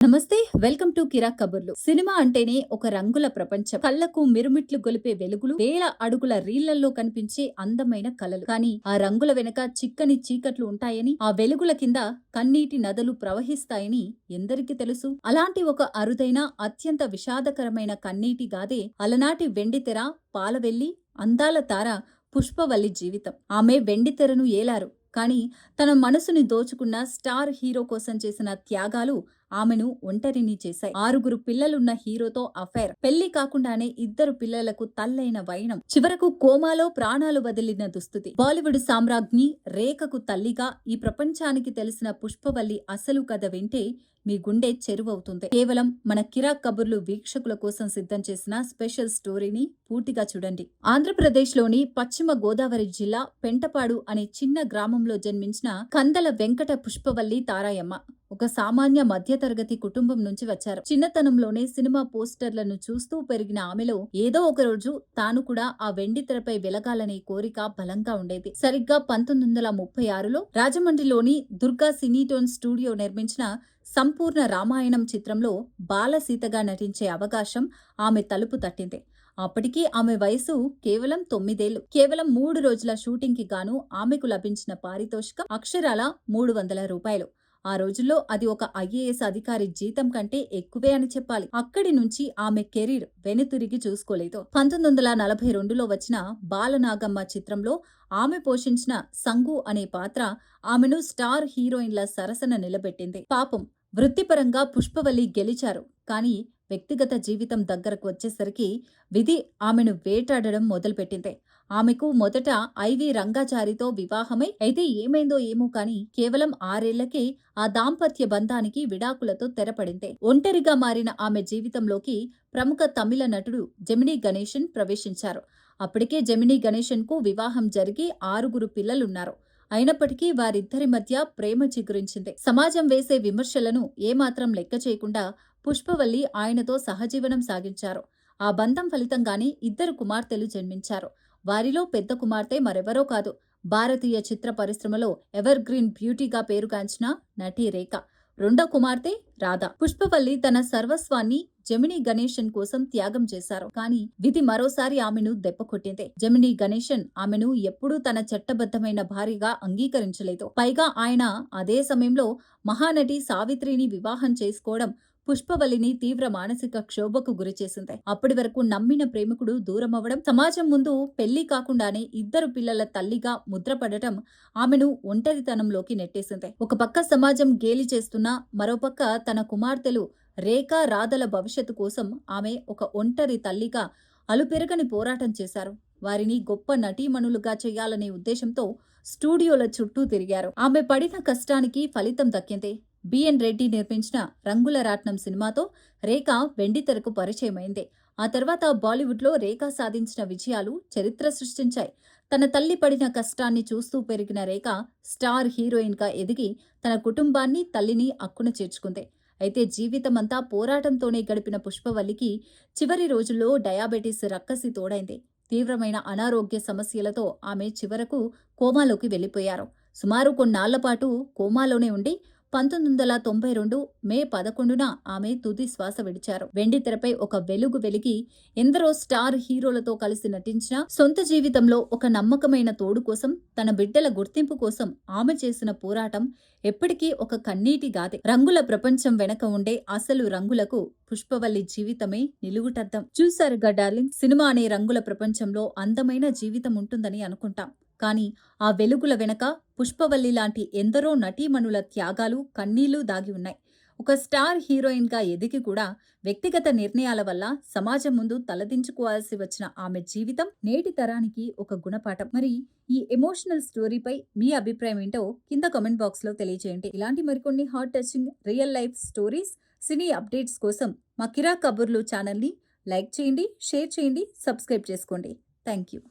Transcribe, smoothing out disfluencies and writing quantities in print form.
నమస్తే, welcome to కిరాక్ కబుర్లు. Cinema అంటేనే ఒక రంగుల ప్రపంచం. కళ్లకు మిరుమిట్లు గొలిపే వెలుగులు, వేల అడుగుల రీళ్లలో కనిపించే అందమైన కలలు. కానీ ఆ రంగుల వెనక చిక్కని చీకట్లు ఉంటాయని, ఆ వెలుగుల కింద కన్నీటి నదులు ప్రవహిస్తాయని ఎందరికీ తెలుసు? అలాంటి ఒక అరుదైన, అత్యంత విషాదకరమైన కన్నీటి గాథే అలనాటి వెండితెర పాలవెల్లి అందాల తార పుష్పవల్లి జీవితం. ఆమె వెండితెరను ఏలారు, కానీ తన మనసుని దోచుకున్న స్టార్ హీరో కోసం చేసిన త్యాగాలు ఆమెను ఒంటరిని చేశాయి. 6 పిల్లలున్న హీరోతో అఫైర్, పెళ్లి కాకుండానే 2 పిల్లలకు తల్లైన వైనం, చివరకు కోమాలో ప్రాణాలు వదిలిన దుస్థితి. బాలీవుడ్ సామ్రాజ్ఞి రేఖకు తల్లిగా ఈ ప్రపంచానికి తెలిసిన పుష్పవల్లి అసలు కథ వింటే మీ గుండె చెరువవుతుంది. కేవలం మన కిరాక్ కబుర్లు వీక్షకుల కోసం సిద్ధం చేసిన స్పెషల్ స్టోరీని పూర్తిగా చూడండి. ఆంధ్రప్రదేశ్లోని పశ్చిమ గోదావరి జిల్లా పెంటపాడు అనే చిన్న గ్రామంలో జన్మించిన కందల వెంకట పుష్పవల్లి తారాయమ్మ ఒక సామాన్య మధ్యతరగతి కుటుంబం నుంచి వచ్చారు. చిన్నతనంలోనే సినిమా పోస్టర్లను చూస్తూ పెరిగిన ఆమెలో ఏదో ఒక రోజు తాను కూడా ఆ వెండి తెరపై వెలగాలనే కోరిక బలంగా ఉండేది. సరిగ్గా 1936లో రాజమండ్రిలోని దుర్గా సినీటోన్ స్టూడియో నిర్మించిన సంపూర్ణ రామాయణం చిత్రంలో బాలసీతగా నటించే అవకాశం ఆమె తలుపు తట్టింది. అప్పటికీ ఆమె వయసు కేవలం 9 ఏళ్లు. కేవలం 3 రోజుల షూటింగ్ కి గాను ఆమెకు లభించిన పారితోషికం అక్షరాల 300 రూపాయలు. ఆ రోజుల్లో అది ఒక ఐఏఎస్ అధికారి జీతం కంటే ఎక్కువే అని చెప్పాలి. అక్కడి నుంచి ఆమె కెరీర్ వెనుతిరిగి చూసుకోలేదు. 1942లో వచ్చిన బాలనాగమ్మ చిత్రంలో ఆమె పోషించిన సంగు అనే పాత్ర ఆమెను స్టార్ హీరోయిన్ల సరసన నిలబెట్టింది. పాపం, వృత్తిపరంగా పుష్పవల్లి గెలిచారు, కానీ వ్యక్తిగత జీవితం దగ్గరకు వచ్చేసరికి విధి ఆమెను వేటాడడం మొదలుపెట్టింది. ఆమెకు మొదట ఐవి రంగాచారితో వివాహమై, అయితే ఏమైందో ఏమో కానీ కేవలం 6 ఏళ్లకే ఆ దాంపత్య బంధానికి విడాకులతో తెరపడింది. ఒంటరిగా మారిన ఆమె జీవితంలోకి ప్రముఖ తమిళ నటుడు జెమినీ గణేశన్ ప్రవేశించారు. అప్పటికే జెమినీ గణేశన్ కు వివాహం జరిగి 6 పిల్లలున్నారు. అయినప్పటికీ వారిద్దరి మధ్య ప్రేమ చిగురించింది. సమాజం వేసే విమర్శలను ఏమాత్రం లెక్క చేయకుండా పుష్పవల్లి ఆయనతో సహజీవనం సాగించారు. ఆ బంధం ఫలితంగానే 2 కుమార్తెలు జన్మించారు. వారిలో పెద్ద కుమార్తె మరెవరో కాదు, భారతీయ చిత్ర పరిశ్రమలో ఎవర్ గ్రీన్ బ్యూటీగా పేరుగాంచిన నటి రేఖ. రెండో కుమార్తె రాధ. పుష్పవల్లి తన సర్వస్వాన్ని జెమినీ గణేశన్ కోసం త్యాగం చేశారు. కానీ విధి మరోసారి ఆమెను దెబ్బకొట్టింది. జెమినీ గణేశన్ ఆమెను ఎప్పుడూ తన చట్టబద్ధమైన భార్యగా అంగీకరించలేదు. పైగా ఆయన అదే సమయంలో మహానటి సావిత్రిని వివాహం చేసుకోవడం పుష్పవల్లిని తీవ్ర మానసిక క్షోభకు గురిచేసింది. అప్పటి వరకు నమ్మిన ప్రేమికుడు దూరమవ్వడం, సమాజం ముందు పెళ్లి కాకుండానే 2 పిల్లల తల్లిగా ముద్రపడటం ఆమెను ఒంటరితనంలోకి నెట్టేసింది. ఒక పక్క సమాజం గేలి చేస్తున్నా, మరోపక్క తన కుమార్తెలు రేఖ, రాధల భవిష్యత్తు కోసం ఆమె ఒక ఒంటరి తల్లిగా అలుపెరగని పోరాటం చేశారు. వారిని గొప్ప నటీమణులుగా చేయాలనే ఉద్దేశంతో స్టూడియోల చుట్టూ తిరిగారు. ఆమె పడిన కష్టానికి ఫలితం దక్కింది. బిఎన్ రెడ్డి నిర్మించిన రంగుల రాట్నం సినిమాతో రేఖ వెండితెరకు పరిచయమైంది. ఆ తర్వాత బాలీవుడ్లో రేఖ సాధించిన విజయాలు చరిత్ర సృష్టించాయి. తన తల్లి పడిన కష్టాన్ని చూస్తూ పెరిగిన రేఖ స్టార్ హీరోయిన్గా ఎదిగి తన కుటుంబాన్ని, తల్లిని అక్కున చేర్చుకుంది. అయితే జీవితమంతా పోరాటంతోనే గడిపిన పుష్పవల్లికి చివరి రోజుల్లో డయాబెటీస్ రక్కసి తోడైంది. తీవ్రమైన అనారోగ్య సమస్యలతో ఆమె చివరకు కోమాలోకి వెళ్లిపోయారు. సుమారు కొన్నాళ్ల పాటు కోమాలోనే ఉండి 1992 మే 11న ఆమె తుది శ్వాస విడిచారు. వెండితెరపై ఒక వెలుగు వెలిగి ఎందరో స్టార్ హీరోలతో కలిసి నటించిన, సొంత జీవితంలో ఒక నమ్మకమైన తోడు కోసం, తన బిడ్డల గుర్తింపు కోసం ఆమె చేసిన పోరాటం ఎప్పటికీ ఒక కన్నీటి గాథే. రంగుల ప్రపంచం వెనక ఉండే అసలు రంగులకు పుష్పవల్లి జీవితమే నిలువుటద్దం. చూశారుగా డార్లింగ్, సినిమా అనే రంగుల ప్రపంచంలో అందమైన జీవితం ఉంటుందని అనుకుంటాం, కానీ ఆ వెలుగుల వెనక పుష్పవల్లి లాంటి ఎందరో నటీమణుల త్యాగాలు, కన్నీళ్లు దాగి ఉన్నాయి. ఒక స్టార్ హీరోయిన్గా ఎదిగి కూడా వ్యక్తిగత నిర్ణయాల వల్ల సమాజం ముందు తలదించుకోవాల్సి వచ్చిన ఆమె జీవితం నేటి తరానికి ఒక గుణపాఠం. మరి ఈ ఎమోషనల్ స్టోరీపై మీ అభిప్రాయం ఏంటో కింద కామెంట్ బాక్స్ లో తెలియజేయండి. ఇలాంటి మరికొన్ని heart touching real life stories, సినీ అప్డేట్స్ కోసం మా కిరాక్ కబుర్లు ఛానల్ని లైక్ చేయండి, షేర్ చేయండి, సబ్స్క్రైబ్ చేసుకోండి. Thank you.